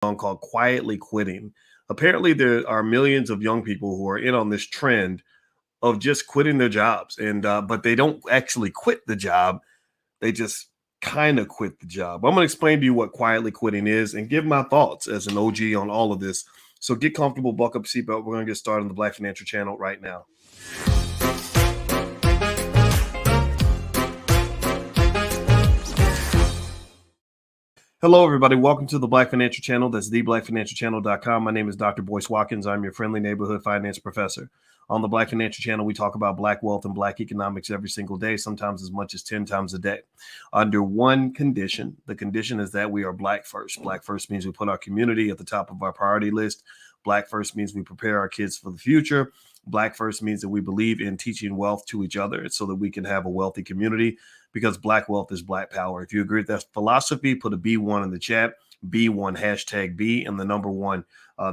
called Quietly Quitting. Apparently, there are millions of young people who are in on this trend of just quitting their jobs, and but they don't actually quit the job. They just kind of quit the job. I'm going to explain to you what quietly quitting is and give my thoughts as an OG on all of this. So get comfortable, buckle up, seatbelt. We're going to get started on the Black Financial Channel right now. Hello, everybody. Welcome to the Black Financial Channel. That's theblackfinancialchannel.com. My name is Dr. Boyce Watkins. I'm your friendly neighborhood finance professor. On the Black Financial Channel, we talk about Black wealth and Black economics every single day, sometimes as much as 10 times a day. Under one condition, the condition is that we are Black first. Black first means we put our community at the top of our priority list. Black first means we prepare our kids for the future. Black first means that we believe in teaching wealth to each other so that we can have a wealthy community, because Black wealth is Black power. If you agree with that philosophy, put a B1 in the chat, B1 hashtag B and the number one.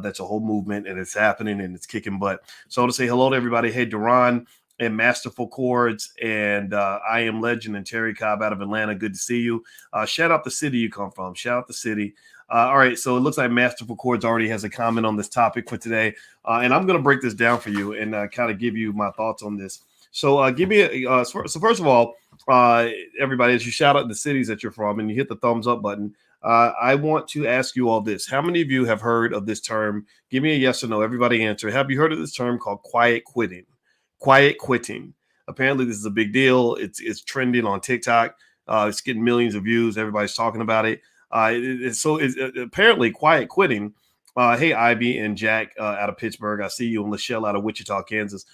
That's a whole movement, and it's happening and it's kicking butt. So to say hello to everybody, hey, Duran and Masterful Chords and I Am Legend and Terry Cobb out of Atlanta. Good to see you. Shout out the city you come from. Shout out the city. All right, so it looks like Masterful Chords already has a comment on this topic for today, and I'm going to break this down for you and kind of give you my thoughts on this. So give me so first of all, everybody, as you shout out the cities that you're from and you hit the thumbs up button, I want to ask you all this. How many of you have heard of this term? Give me a yes or no. Everybody answer. Have you heard of this term called quiet quitting? Quiet quitting. Apparently, this is a big deal. It's trending on TikTok. It's getting millions of views. Everybody's talking about it. Apparently quiet quitting. Hey, Ivy and Jack out of Pittsburgh. I see you, and Lachelle out of Wichita, Kansas.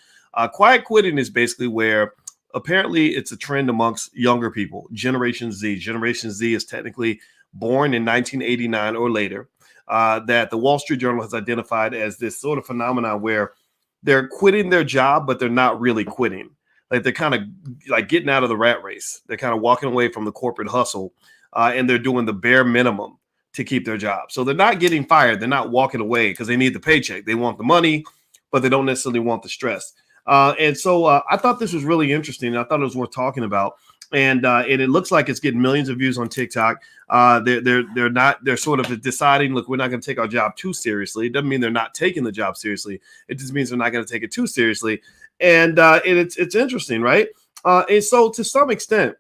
Quiet quitting is basically where apparently it's a trend amongst younger people, Generation Z. Generation Z is technically born in 1989 or later, that the Wall Street Journal has identified as this sort of phenomenon where they're quitting their job, but they're not really quitting. Like they're kind of like getting out of the rat race. They're kind of walking away from the corporate hustle, and they're doing the bare minimum to keep their job. So they're not getting fired. They're not walking away because they need the paycheck. They want the money, but they don't necessarily want the stress. And so I thought this was really interesting. I thought it was worth talking about. And it looks like it's getting millions of views on TikTok. They're sort of deciding, look, we're not going to take our job too seriously. It doesn't mean they're not taking the job seriously. It just means they're not going to take it too seriously. And it's interesting, right? And so to some extent,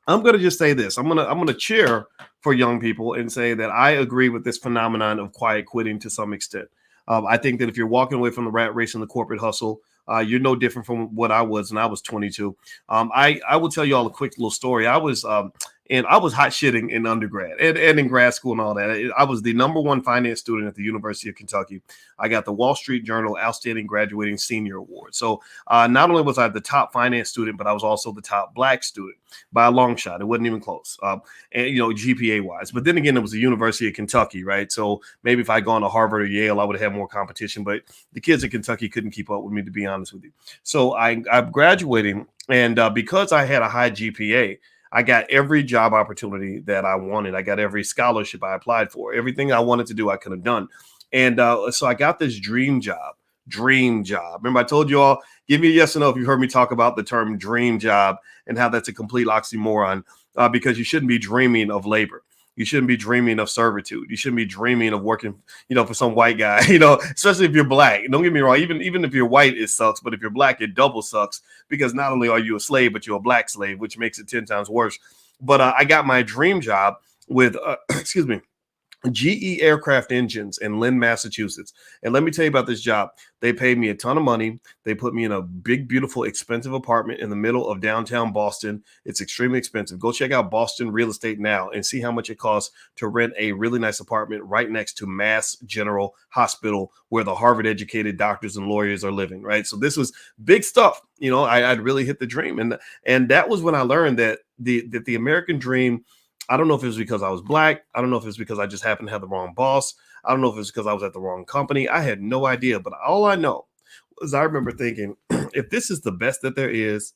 I'm going to just say this. I'm going to cheer for young people and say that I agree with this phenomenon of quiet quitting to some extent. I think that if you're walking away from the rat race and the corporate hustle, you're no different from what I was when I was 22. I will tell you all a quick little story. I was hot shitting in undergrad and in grad school and all that. I was the number one finance student at the University of Kentucky. I got the Wall Street Journal Outstanding Graduating Senior Award. So not only was I the top finance student, but I was also the top Black student by a long shot. It wasn't even close, and GPA wise. But then again, it was the University of Kentucky, right? So maybe if I'd gone to Harvard or Yale, I would have had more competition. But the kids at Kentucky couldn't keep up with me, to be honest with you. So I'm graduating, and because I had a high GPA, I got every job opportunity that I wanted. I got every scholarship I applied for. Everything I wanted to do, I could have done. And so I got this dream job. Remember, I told you all, give me a yes or no if you heard me talk about the term dream job and how that's a complete oxymoron, because you shouldn't be dreaming of labor. You shouldn't be dreaming of servitude. You shouldn't be dreaming of working, for some white guy, especially if you're Black. Don't get me wrong. Even if you're white, it sucks. But if you're Black, it double sucks, because not only are you a slave, but you're a Black slave, which makes it 10 times worse. But I got my dream job with, GE Aircraft Engines in Lynn, Massachusetts. And let me tell you about this job. They paid me a ton of money. They put me in a big, beautiful, expensive apartment in the middle of downtown Boston. It's extremely expensive. Go check out Boston Real Estate now and see how much it costs to rent a really nice apartment right next to Mass General Hospital, where the Harvard-educated doctors and lawyers are living, right? So this was big stuff. I'd really hit the dream. And that was when I learned that the American dream, I don't know if it was because I was Black. I don't know if it's because I just happened to have the wrong boss. I don't know if it's because I was at the wrong company. I had no idea. But all I know is I remember thinking, if this is the best that there is,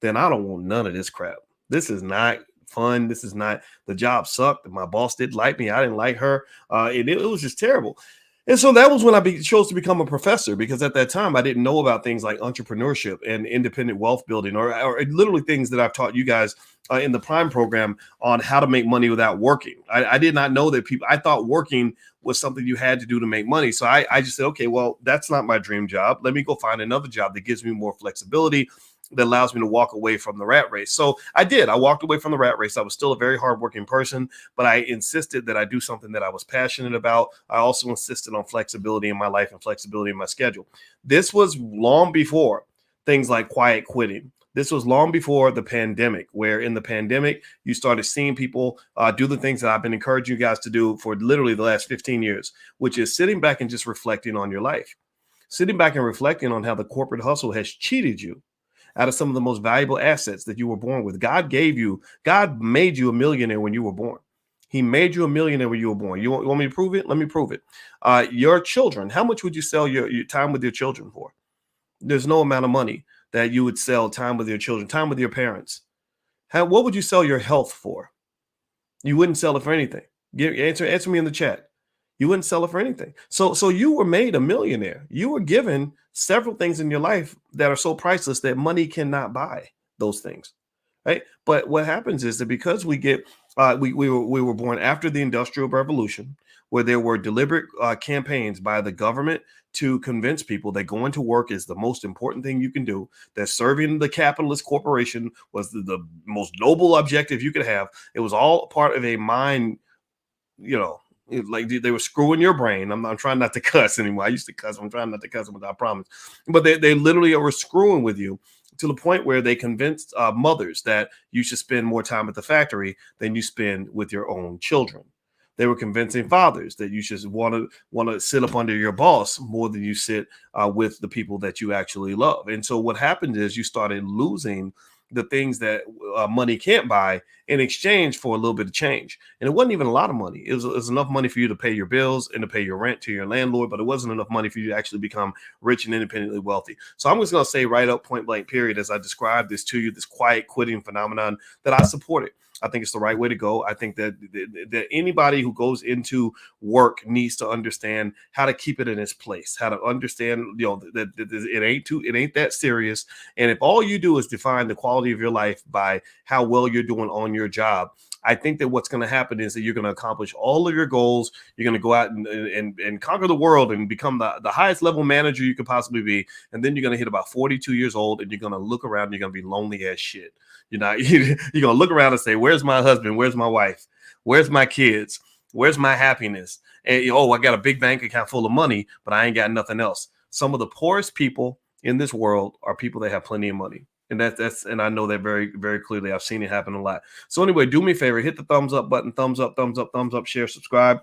then I don't want none of this crap. This is not fun. This is not, the job sucked. My boss didn't like me. I didn't like her. It was just terrible. And so that was when chose to become a professor, because at that time I didn't know about things like entrepreneurship and independent wealth building, or literally things that I've taught you guys in the Prime program on how to make money without working. I did not know that I thought working was something you had to do to make money. So I just said, okay, well, that's not my dream job. Let me go find another job that gives me more flexibility, that allows me to walk away from the rat race. So I did. I walked away from the rat race. I was still a very hardworking person, but I insisted that I do something that I was passionate about. I also insisted on flexibility in my life and flexibility in my schedule. This was long before things like quiet quitting. This was long before the pandemic, where in the pandemic, you started seeing people do the things that I've been encouraging you guys to do for literally the last 15 years, which is sitting back and just reflecting on your life, sitting back and reflecting on how the corporate hustle has cheated you out of some of the most valuable assets that you were born with. God made you a millionaire when you were born. He made you a millionaire when you were born. You want me to prove it? Let me prove it. Your children, how much would you sell your time with your children for? There's no amount of money that you would sell time with your children, time with your parents. What would you sell your health for? You wouldn't sell it for anything. Answer me in the chat. You wouldn't sell it for anything. So you were made a millionaire. You were given several things in your life that are so priceless that money cannot buy those things, right? But what happens is that because we were born after the Industrial Revolution, where there were deliberate campaigns by the government to convince people that going to work is the most important thing you can do, that serving the capitalist corporation was the most noble objective you could have. It was all part of a mind, like they were screwing your brain. I'm trying not to cuss anymore. I used to cuss. I'm trying not to cuss, I promise. But they literally were screwing with you to the point where they convinced mothers that you should spend more time at the factory than you spend with your own children. They were convincing fathers that you should want to sit up under your boss more than you sit with the people that you actually love. And so what happened is you started losing the things that money can't buy in exchange for a little bit of change. And it wasn't even a lot of money. It was enough money for you to pay your bills and to pay your rent to your landlord, but it wasn't enough money for you to actually become rich and independently wealthy. So I'm just going to say right up, point blank period, as I described this to you, this quiet quitting phenomenon, that I support it. I think it's the right way to go. I think that anybody who goes into work needs to understand how to keep it in its place, how to understand, that it ain't that serious. And if all you do is define the quality of your life by how well you're doing on your job, I think that what's going to happen is that you're going to accomplish all of your goals. You're going to go out and conquer the world and become the highest level manager you could possibly be. And then you're going to hit about 42 years old and you're going to look around and you're going to be lonely as shit. You're going to look around and say, where's my husband? Where's my wife? Where's my kids? Where's my happiness? And, I got a big bank account full of money, but I ain't got nothing else. Some of the poorest people in this world are people that have plenty of money. And and I know that very, very clearly. I've seen it happen a lot. So anyway, do me a favor, hit the thumbs up button, thumbs up, share, subscribe.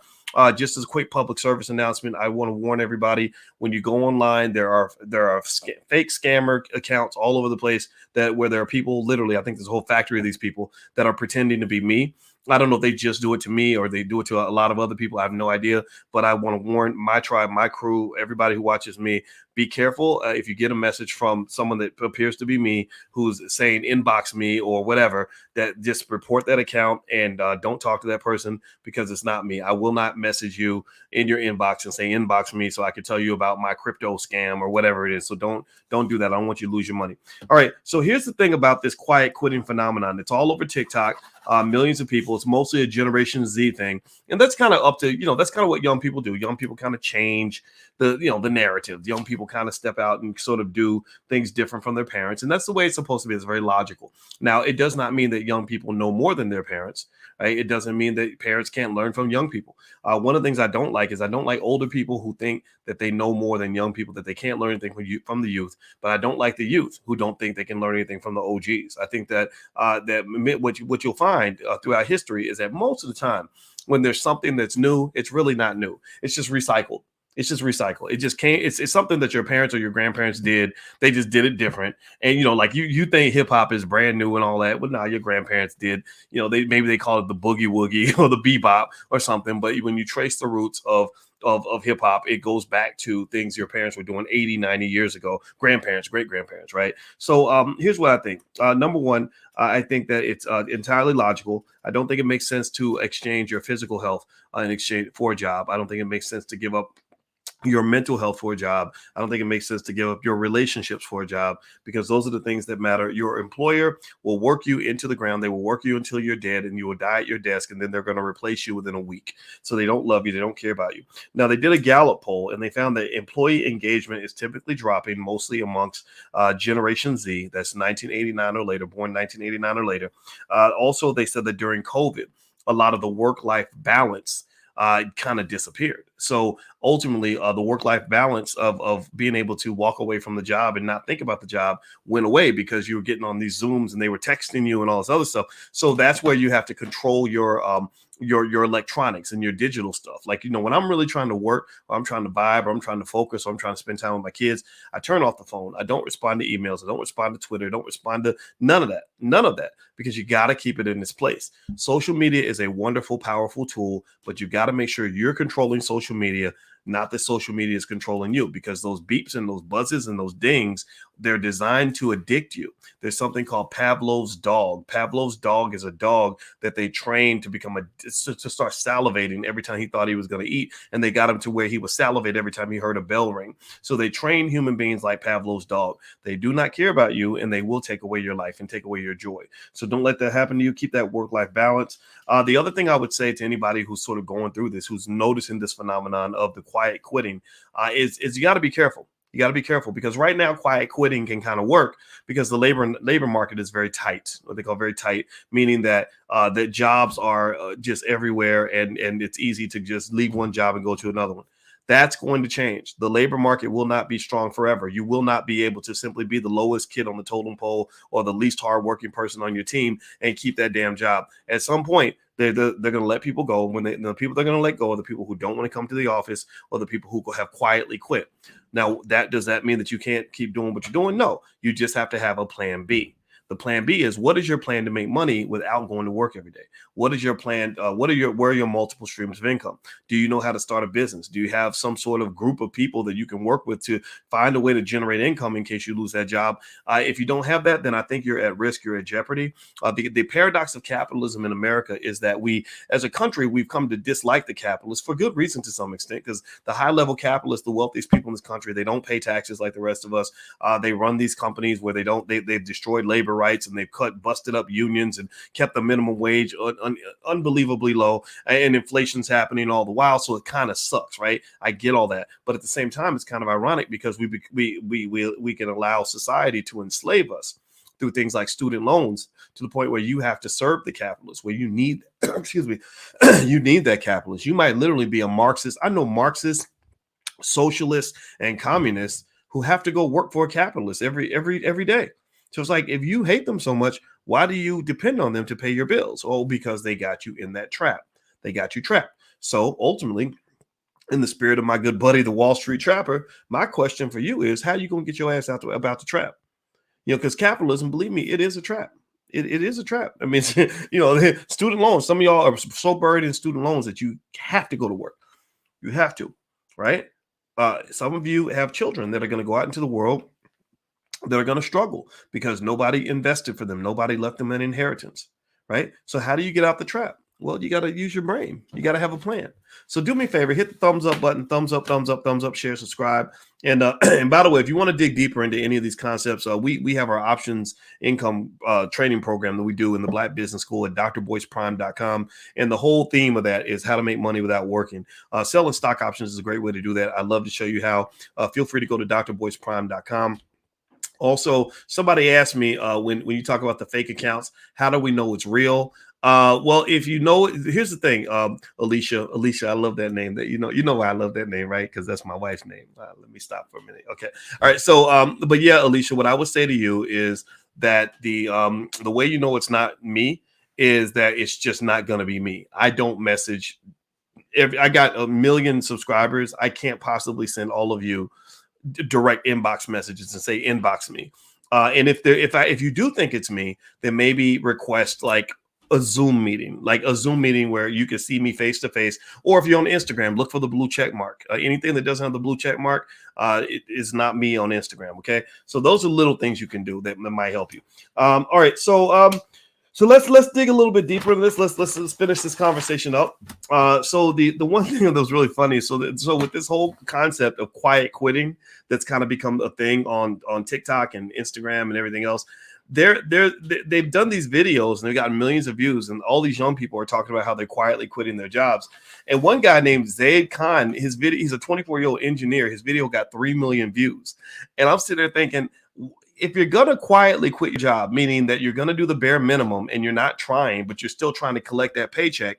Just as a quick public service announcement, I want to warn everybody: when you go online, there are fake scammer accounts all over the place where there are people, literally, I think there's a whole factory of these people that are pretending to be me. I don't know if they just do it to me or they do it to a lot of other people. I have no idea, but I want to warn my tribe, my crew, everybody who watches me, be careful if you get a message from someone that appears to be me, who's saying inbox me or whatever, that just report that account and don't talk to that person, because it's not me. I will not message you in your inbox and say inbox me so I can tell you about my crypto scam or whatever it is. So don't do that. I don't want you to lose your money. All right. So here's the thing about this quiet quitting phenomenon. It's all over TikTok. Millions of people. It's mostly a Generation Z thing, and that's kind of up to that's kind of what young people do. Young people kind of change the narrative. Young people kind of step out and sort of do things different from their parents, and that's the way it's supposed to be. It's very logical. Now, it does not mean that young people know more than their parents. Right? It doesn't mean that parents can't learn from young people. One of the things I don't like is I don't like older people who think that they know more than young people, that they can't learn anything from the youth. But I don't like the youth who don't think they can learn anything from the OGs. I think that what you'll find throughout history is that most of the time when there's something that's new, it's really not new. It's just recycled. It's just recycled. It just can't. It's something that your parents or your grandparents did. They just did it different. And like you think hip hop is brand new and all that. Well, no, your grandparents did. Maybe they call it the boogie woogie or the bebop or something. But when you trace the roots of hip hop, it goes back to things your parents were doing 80, 90 years ago. Grandparents, great grandparents, right? So here's what I think. Number one, I think that it's entirely logical. I don't think it makes sense to exchange your physical health in exchange for a job. I don't think it makes sense to give up your mental health for a job. I don't think it makes sense to give up your relationships for a job, because those are the things that matter. Your employer will work you into the ground. They will work you until you're dead and you will die at your desk, and then they're going to replace you within a week. So they don't love you. They don't care about you. Now, they did a Gallup poll and they found that employee engagement is typically dropping, mostly amongst Generation Z. That's 1989 or later, born 1989 or later. Also, they said that during COVID, a lot of the work-life balance kind of disappeared. So ultimately, the work-life balance of being able to walk away from the job and not think about the job went away, because you were getting on these Zooms and they were texting you and all this other stuff. So that's where you have to control your electronics and your digital stuff. Like, when I'm really trying to work, or I'm trying to vibe, or I'm trying to focus, or I'm trying to spend time with my kids, I turn off the phone. I don't respond to emails. I don't respond to Twitter. I don't respond to none of that, because you got to keep it in its place. Social media is a wonderful, powerful tool, but you got to make sure you're controlling social media, not that social media is controlling you, because those beeps and those buzzes and those dings, they're designed to addict you. There's something called Pavlov's dog. Pavlov's dog is a dog that they trained to to start salivating every time he thought he was going to eat. And they got him to where he would salivate every time he heard a bell ring. So they train human beings like Pavlov's dog. They do not care about you, and they will take away your life and take away your joy. So don't let that happen to you. Keep that work-life balance. The other thing I would say to anybody who's sort of going through this, who's noticing this phenomenon of the quiet quitting, is you got to be careful. You got to be careful, because right now quiet quitting can kind of work because the labor market is very tight, what they call very tight, meaning that that jobs are just everywhere, and it's easy to just leave one job and go to another one. That's going to change. The labor market will not be strong forever. You will not be able to simply be the lowest kid on the totem pole or the least hardworking person on your team and keep that damn job. At some point, they're going to let people go. When the people they're going to let go are the people who don't want to come to the office, or the people who have quietly quit. Now, does that mean that you can't keep doing what you're doing? No, you just have to have a plan B. The plan B is, what is your plan to make money without going to work every day? What is your plan? Where are your multiple streams of income? Do you know how to start a business? Do you have some sort of group of people that you can work with to find a way to generate income in case you lose that job? If you don't have that, then I think you're at risk. You're at jeopardy. The paradox of capitalism in America is that we, as a country, we've come to dislike the capitalists for good reason to some extent, because the high-level capitalists, the wealthiest people in this country, they don't pay taxes like the rest of us. They run these companies where they've destroyed labor rights, and they've busted up unions and kept the minimum wage unbelievably low, and inflation's happening all the while. So it kind of sucks, right? I get all that, but at the same time, it's kind of ironic, because we can allow society to enslave us through things like student loans, to the point where you have to serve the capitalists, where you need excuse me, you need that capitalist. You might literally be a Marxist. I know Marxists, socialists, and communists who have to go work for a capitalist every day. So it's like, if you hate them so much, why do you depend on them to pay your bills? Oh, because they got you in that trap. They got you trapped. So ultimately, in the spirit of my good buddy, the Wall Street Trapper, my question for you is, how are you going to get your ass out about the trap? Because capitalism, believe me, it is a trap. It is a trap. I mean, student loans. Some of y'all are so buried in student loans that you have to go to work. You have to, right? Some of you have children that are going to go out into the world that are going to struggle because nobody invested for them. Nobody left them an inheritance, right? So how do you get out the trap? Well, you got to use your brain. You got to have a plan. So do me a favor, hit the thumbs up button, thumbs up, share, subscribe. And and by the way, if you want to dig deeper into any of these concepts, we have our options income training program that we do in the Black Business School at drboyceprime.com. And the whole theme of that is how to make money without working. Selling stock options is a great way to do that. I'd love to show you how. Feel free to go to drboyceprime.com. Also, somebody asked me when you talk about the fake accounts, how do we know it's real? Well, if you know, here's the thing, Alicia, I love that name. That you know why I love that name, right? Because that's my wife's name. Let me stop for a minute. Okay, all right. So, but yeah, Alicia, what I would say to you is that the way you know it's not me is that it's just not going to be me. I don't message. If I got 1 million subscribers, I can't possibly send all of you direct inbox messages and say inbox me. And if you do think it's me, then maybe request like a Zoom meeting where you can see me face to face. Or if you're on Instagram, look for the blue check mark. Anything that doesn't have the blue check mark, it is not me on Instagram. Okay, so those are little things you can do that might help you. All right, so So let's dig a little bit deeper into this. Let's finish this conversation up. So the one thing that was really funny. So with this whole concept of quiet quitting, that's kind of become a thing on TikTok and Instagram and everything else. They've done these videos and they've gotten millions of views, and all these young people are talking about how they're quietly quitting their jobs. And one guy named Zaid Khan, his video, he's a 24-year-old engineer. His video got 3 million views, and I'm sitting there thinking, if you're going to quietly quit your job, meaning that you're going to do the bare minimum and you're not trying, but you're still trying to collect that paycheck,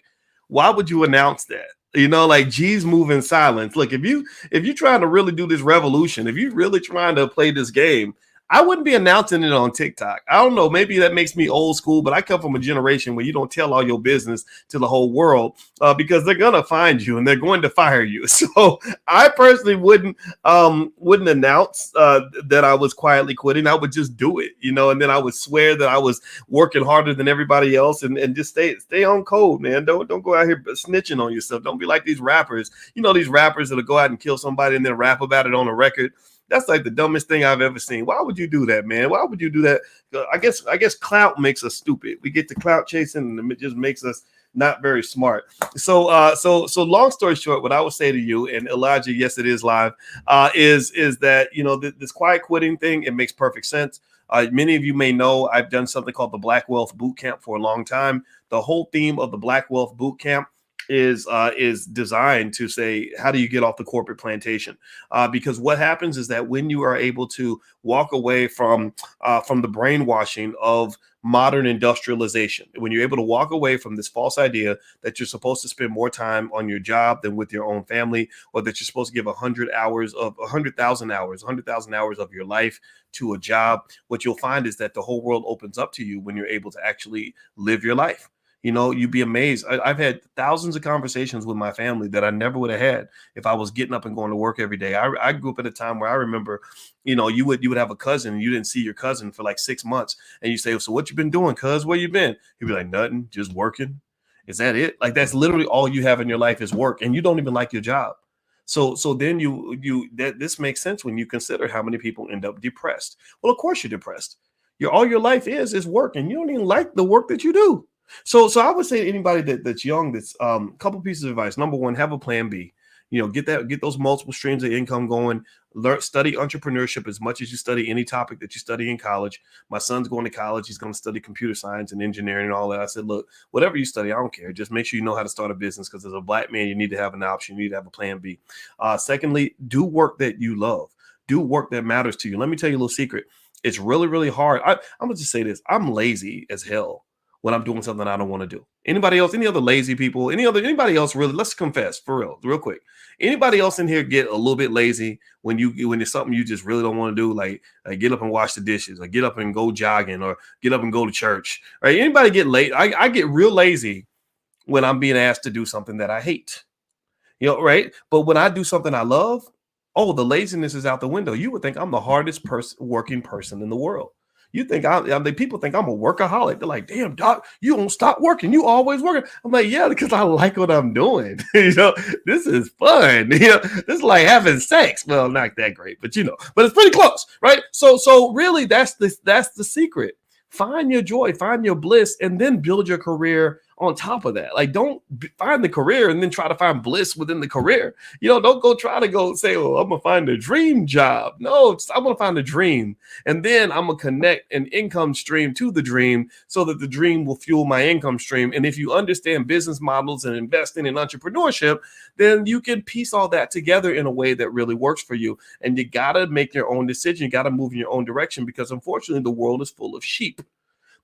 why would you announce that? You know, like, G's move in silence. Look, if you're trying to really do this revolution, if you're really trying to play this game, I wouldn't be announcing it on TikTok. I don't know. Maybe that makes me old school, but I come from a generation where you don't tell all your business to the whole world because they're going to find you and they're going to fire you. So I personally wouldn't announce that I was quietly quitting. I would just do it, you know, and then I would swear that I was working harder than everybody else and just stay on code, man. Don't go out here snitching on yourself. Don't be like these rappers, you know, these rappers that'll go out and kill somebody and then rap about it on a record. That's like the dumbest thing I've ever seen. Why would you do that, man? Why would you do that? I guess clout makes us stupid. We get to clout chasing, and it just makes us not very smart. So long story short, what I would say to you, and Elijah, yes, it is live, is that, you know, this quiet quitting thing, it makes perfect sense. Many of you may know I've done something called the Black Wealth Boot Camp for a long time. The whole theme of the Black Wealth Boot Camp is designed to say, how do you get off the corporate plantation? Because what happens is that when you are able to walk away from the brainwashing of modern industrialization, when you're able to walk away from this false idea that you're supposed to spend more time on your job than with your own family, or that you're supposed to give 100,000 hours of your life to a job, what you'll find is that the whole world opens up to you when you're able to actually live your life. You know, you'd be amazed. I've had thousands of conversations with my family that I never would have had if I was getting up and going to work every day. I grew up at a time where I remember, you know, you would have a cousin and you didn't see your cousin for like 6 months, and you say, so what you been doing, cuz? Where you been? He'd be like, nothing, just working. Is that it? Like, that's literally all you have in your life is work, and you don't even like your job. So then this makes sense when you consider how many people end up depressed. Well, of course you're depressed. All your life is work, and you don't even like the work that you do. So I would say to anybody that's young, that's a couple pieces of advice. Number one, have a plan B. You know, get those multiple streams of income going. Study entrepreneurship as much as you study any topic that you study in college. My son's going to college. He's going to study computer science and engineering and all that. I said, look, whatever you study, I don't care. Just make sure you know how to start a business, because as a Black man, you need to have an option. You need to have a plan B. Secondly, do work that you love. Do work that matters to you. Let me tell you a little secret. It's really, really hard. I'm going to just say this. I'm lazy as hell when I'm doing something I don't want to do. Anybody else, any other lazy people, anybody else, really, let's confess for real quick. Anybody else in here get a little bit lazy when it's something you just really don't want to do, like get up and wash the dishes, or get up and go jogging, or get up and go to church, right? Anybody get late? I get real lazy when I'm being asked to do something that I hate, you know, right? But when I do something I love, oh, the laziness is out the window. You would think I'm the hardest working person in the world. You think people think I'm a workaholic. They're like, damn, doc, you don't stop working. You always working. I'm like, yeah, because I like what I'm doing. You know, this is fun. You know, this is like having sex. Well, not that great, but but it's pretty close, right? So really, that's the secret. Find your joy, find your bliss, and then build your career on top of that. Like, don't find the career and then try to find bliss within the career. You know, don't try to go say, oh, I'm going to find a dream job. No, I'm going to find a dream. And then I'm going to connect an income stream to the dream so that the dream will fuel my income stream. And if you understand business models and investing in entrepreneurship, then you can piece all that together in a way that really works for you. And you got to make your own decision. You got to move in your own direction, because unfortunately, the world is full of sheep.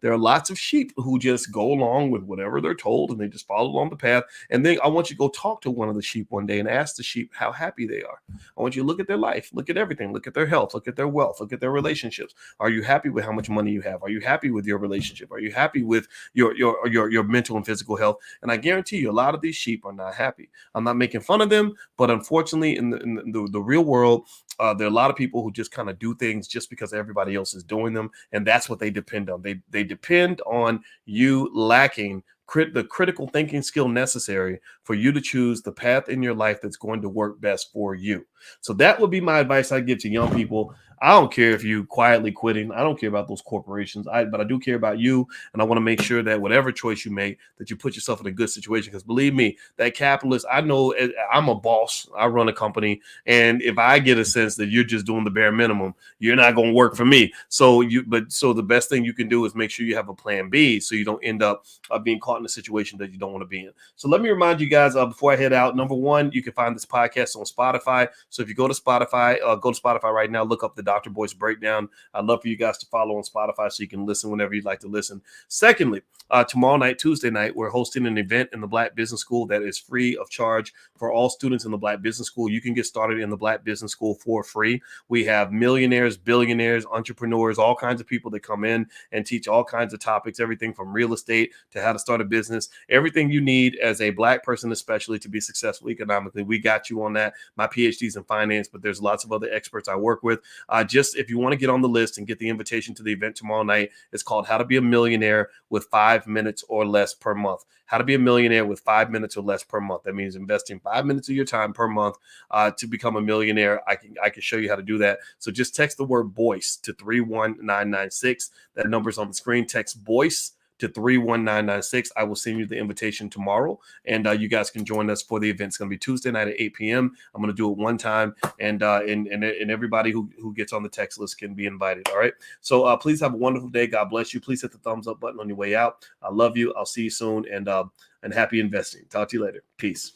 There are lots of sheep who just go along with whatever they're told, and they just follow along the path. And then I want you to go talk to one of the sheep one day and ask the sheep how happy they are. I want you to look at their life, look at everything, look at their health, look at their wealth, look at their relationships. Are you happy with how much money you have? Are you happy with your relationship? Are you happy with your mental and physical health? And I guarantee you, a lot of these sheep are not happy. I'm not making fun of them, but unfortunately, in the real world, there are a lot of people who just kind of do things just because everybody else is doing them, and that's what they depend on. They depend on you lacking the critical thinking skill necessary for you to choose the path in your life that's going to work best for you. So that would be my advice I give to young people. I don't care if you quietly quitting. I don't care about those corporations. But I do care about you, and I want to make sure that whatever choice you make, that you put yourself in a good situation. Because believe me, that capitalist, I know I'm a boss. I run a company, and if I get a sense that you're just doing the bare minimum, you're not going to work for me. So the best thing you can do is make sure you have a plan B, so you don't end up being caught in a situation that you don't want to be in. So let me remind you guys before I head out. Number one, you can find this podcast on Spotify. So if you go to Spotify right now, look up the Dr. Boyce Breakdown. I'd love for you guys to follow on Spotify so you can listen whenever you'd like to listen. Secondly, tomorrow night, Tuesday night, we're hosting an event in the Black Business School that is free of charge for all students in the Black Business School. You can get started in the Black Business School for free. We have millionaires, billionaires, entrepreneurs, all kinds of people that come in and teach all kinds of topics, everything from real estate to how to start a business, everything you need as a Black person, especially to be successful economically. We got you on that. My PhD's in finance, but there's lots of other experts I work with. Just if you want to get on the list and get the invitation to the event tomorrow night, it's called How to Be a Millionaire with 5 minutes or less per month. How to be a millionaire with 5 minutes or less per month. That means investing 5 minutes of your time per month to become a millionaire. I can show you how to do that. So just text the word Boyce to 31996. That number's on the screen. Text Boyce to 31996. I will send you the invitation tomorrow, and you guys can join us for the event. It's going to be Tuesday night at 8 p.m. I'm going to do it one time, and everybody who gets on the text list can be invited. All right. So please have a wonderful day. God bless you. Please hit the thumbs up button on your way out. I love you. I'll see you soon, and happy investing. Talk to you later. Peace.